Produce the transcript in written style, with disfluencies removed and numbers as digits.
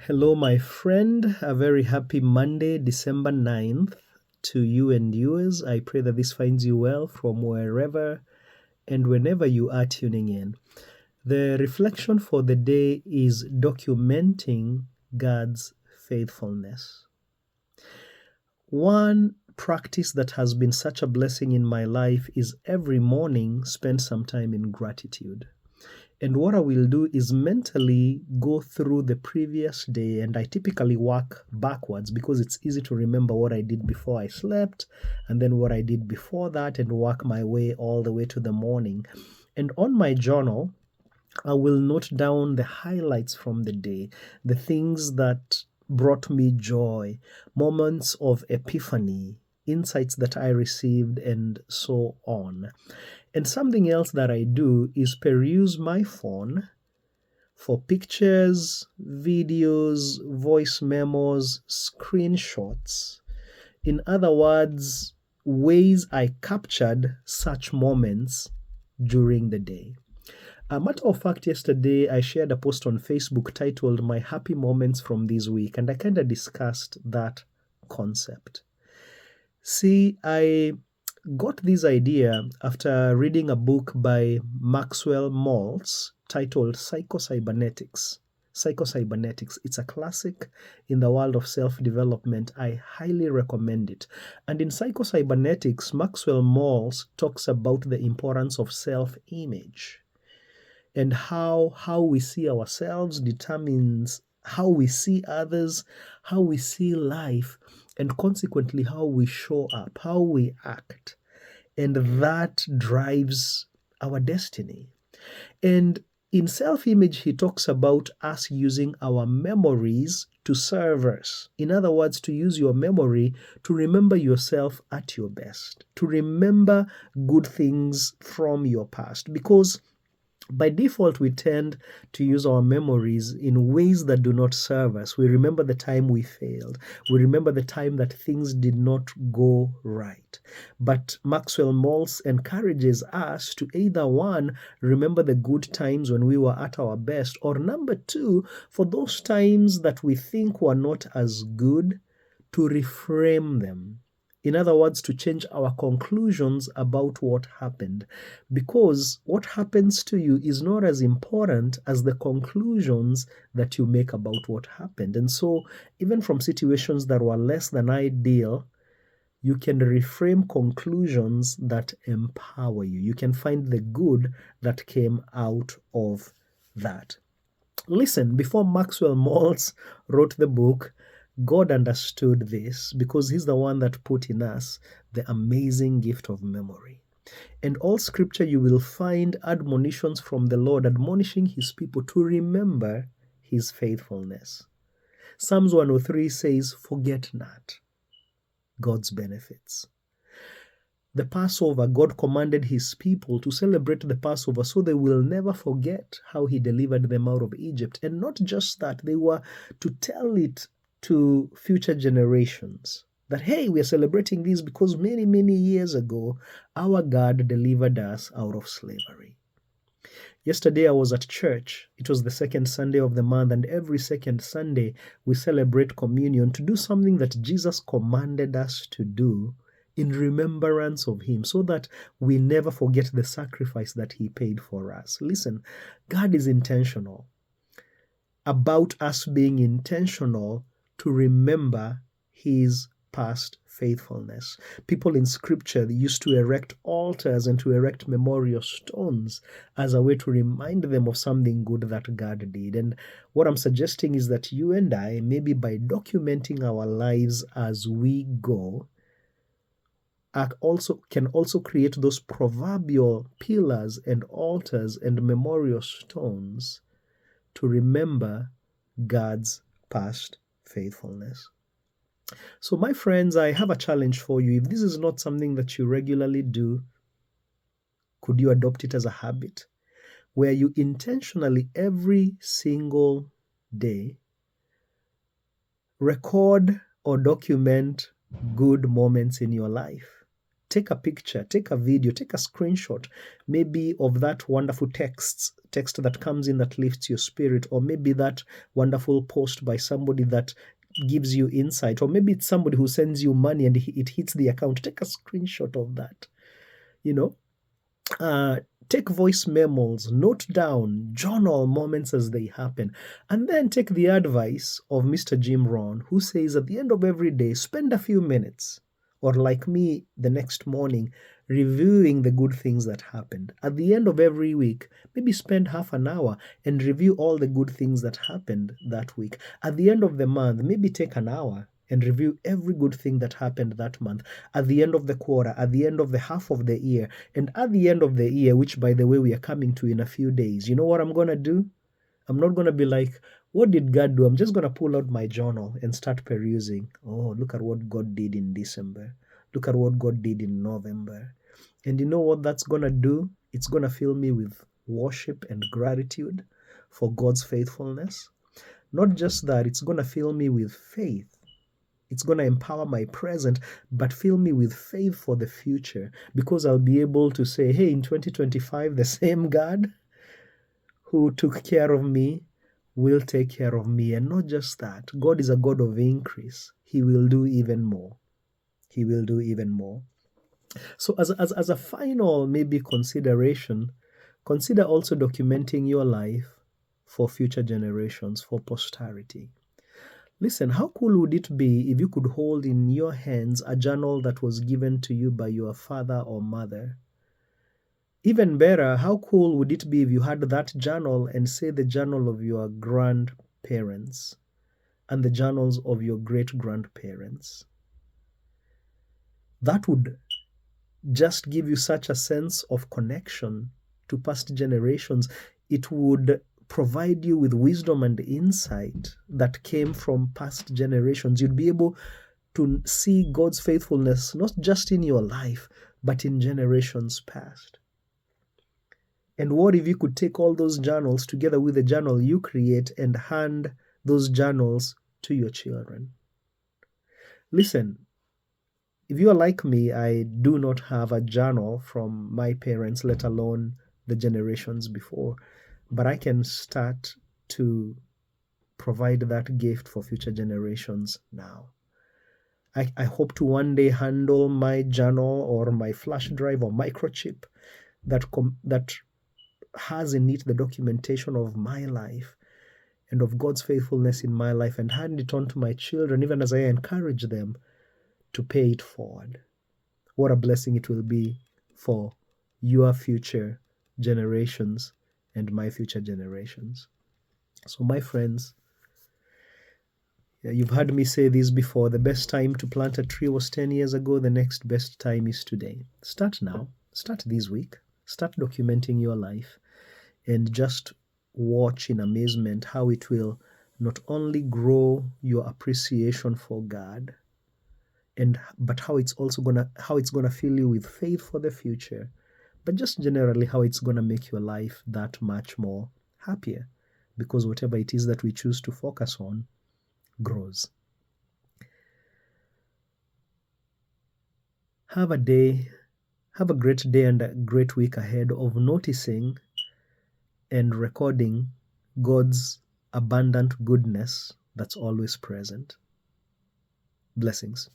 Hello, my friend. A very happy Monday, December 9th, to you and yours. I pray that this finds you well from wherever and whenever you are tuning in. The reflection for the day is documenting God's faithfulness. One practice that has been such a blessing in my life is every morning spend some time in gratitude. And what I will do is mentally go through the previous day, and I typically work backwards because it's easy to remember what I did before I slept and then what I did before that and work my way all the way to the morning. And on my journal, I will note down the highlights from the day, the things that brought me joy, moments of epiphany, insights that I received, and so on. And something else that I do is peruse my phone for pictures, videos, voice memos, screenshots. In other words, ways I captured such moments during the day. A matter of fact, yesterday I shared a post on Facebook titled My Happy Moments from This Week, and I kind of discussed that concept. See, I got this idea after reading a book by Maxwell Maltz titled Psychocybernetics. Psychocybernetics. It's a classic in the world of self-development. I highly recommend it. And in Psychocybernetics, Maxwell Maltz talks about the importance of self-image and how we see ourselves determines how we see others, how we see life, and consequently how we show up, how we act. And that drives our destiny. And in self-image, he talks about us using our memories to serve us. In other words, to use your memory to remember yourself at your best, to remember good things from your past. Because by default, we tend to use our memories in ways that do not serve us. We remember the time we failed. We remember the time that things did not go right. But Maxwell Maltz encourages us to either one, remember the good times when we were at our best, or number two, for those times that we think were not as good, to reframe them. In other words, to change our conclusions about what happened. Because what happens to you is not as important as the conclusions that you make about what happened. And so, even from situations that were less than ideal, you can reframe conclusions that empower you. You can find the good that came out of that. Listen, before Maxwell Maltz wrote the book, God understood this because He's the one that put in us the amazing gift of memory. And all scripture you will find admonitions from the Lord admonishing His people to remember His faithfulness. Psalms 103 says, "Forget not God's benefits." The Passover, God commanded His people to celebrate the Passover so they will never forget how He delivered them out of Egypt. And not just that, they were to tell it to future generations that, hey, we are celebrating this because many, many years ago, our God delivered us out of slavery. Yesterday, I was at church. It was the second Sunday of the month, and every second Sunday, we celebrate communion to do something that Jesus commanded us to do in remembrance of Him, so that we never forget the sacrifice that He paid for us. Listen, God is intentional about us being intentional to remember His past faithfulness. People in Scripture used to erect altars and to erect memorial stones as a way to remind them of something good that God did. And what I'm suggesting is that you and I, maybe by documenting our lives as we go, can also create those proverbial pillars and altars and memorial stones to remember God's past faithfulness. So, my friends, I have a challenge for you. If this is not something that you regularly do, could you adopt it as a habit where you intentionally every single day record or document good moments in your life? take a picture, take a video, take a screenshot, maybe of that wonderful text that comes in that lifts your spirit, or maybe that wonderful post by somebody that gives you insight, or maybe it's somebody who sends you money and it hits the account. Take a screenshot of that. Take voice memos, note down, journal moments as they happen, and then take the advice of Mr. Jim Rohn, who says at the end of every day, spend a few minutes, or like me the next morning, reviewing the good things that happened. At the end of every week, maybe spend half an hour and review all the good things that happened that week. At the end of the month, maybe take an hour and review every good thing that happened that month. At the end of the quarter, at the end of the half of the year, and at the end of the year, which by the way we are coming to in a few days, you know what I'm going to do? I'm not going to be like, what did God do? I'm just going to pull out my journal and start perusing. Oh, look at what God did in December. Look at what God did in November. And you know what that's going to do? It's going to fill me with worship and gratitude for God's faithfulness. Not just that, it's going to fill me with faith. It's going to empower my present, but fill me with faith for the future, because I'll be able to say, hey, in 2025, the same God who took care of me will take care of me. And not just that, God is a God of increase. He will do even more. He will do even more. So as a final maybe consideration, consider also documenting your life for future generations, for posterity. Listen, how cool would it be if you could hold in your hands a journal that was given to you by your father or mother? Even better, how cool would it be if you had that journal and say the journal of your grandparents and the journals of your great-grandparents? That would just give you such a sense of connection to past generations. It would provide you with wisdom and insight that came from past generations. You'd be able to see God's faithfulness not just in your life, but in generations past. And what if you could take all those journals together with the journal you create and hand those journals to your children? Listen, if you are like me, I do not have a journal from my parents, let alone the generations before. But I can start to provide that gift for future generations now. I hope to one day handle my journal or my flash drive or microchip that has in it the documentation of my life and of God's faithfulness in my life, and hand it on to my children, even as I encourage them to pay it forward. What a blessing it will be for your future generations and my future generations. So my friends, you've heard me say this before, the best time to plant a tree was 10 years ago, the next best time is today. Start now, start this week, start documenting your life, and just watch in amazement how it will not only grow your appreciation for God, but how it's gonna fill you with faith for the future, but just generally how it's gonna make your life that much more happier, because whatever it is that we choose to focus on grows. Have a great day and a great week ahead of noticing and recording God's abundant goodness that's always present. Blessings.